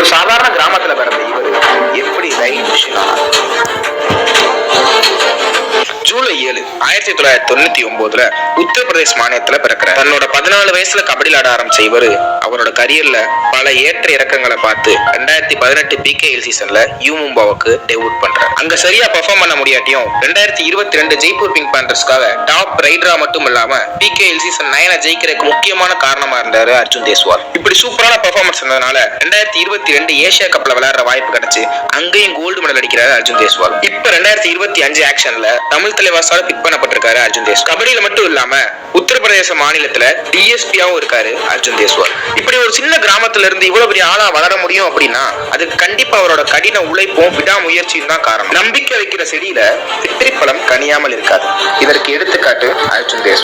ஒரு சாதாரண கிராமத்துல பிறந்த இவர் எப்படி ரைட் மிஷின் ஆனார்? ஜூலை 7, 1999 உத்தரப்பிரதேஷ் மாநிலத்துல பிறக்கிறார். தன்னோட 14 வயசுல கபடி விளையாட ஆரம்பிச்ச இவரு அவரோட கரியர்ல பல ஏற்ற இறக்கங்களை பார்த்து 2018 PKL சீசன்ல யூ மும்பாவுக்கு டெபியூட் பண்றார். அங்க சரியா பெர்ஃபார்ம் பண்ண முடியாட்டியும் 2022 ஜெய்ப்பூர் பிங்க் பேந்தர்ஸ்க்காக டாப் ரைடரா மட்டும் இல்லாம PKL சீசன் 9 ஜெயிக்கிறதுக்கு முக்கியமான காரணமா இருந்தாரு அர்ஜுன் தேஸ்வால். இப்படி சூப்பரான பெர்ஃபார்மன்ஸ் இருந்ததுனால 2022 ஏசியா கப்ல விளையாடுற வாய்ப்பு கிடைச்சு அங்கேயும் கோல்டு மெடல் அடிக்கிறாரு அர்ஜுன் தேஸ்வால். இப்ப 2025 ஆக்ஷன்ல தமிழ் தலைவாசால பிக் பண்ணப்பட்டிருக்காரு அர்ஜுன் தேஸ்வால். கபடியில மட்டும் இல்லாம உத்தரப்பிரதேச மாநிலத்துல DSP-ஆவும் இருக்காரு அர்ஜுன் தேஸ்வால். இப்படி ஒரு சின்ன கிராமத்துல இருந்து இவ்வளவு பெரிய ஆளா வளர முடியும் அப்படின்னா அதுக்கு கண்டிப்பா அவரோட கடின உழைப்பும் விடாமுயற்சியும் தான் காரணம். நம்பிக்கை வைக்கிற செடியில வெற்றி பழம் கனியாமல் இருக்காது. இதற்கு எடுத்துக்காட்டு அர்ஜுன் தேஸ்வால்.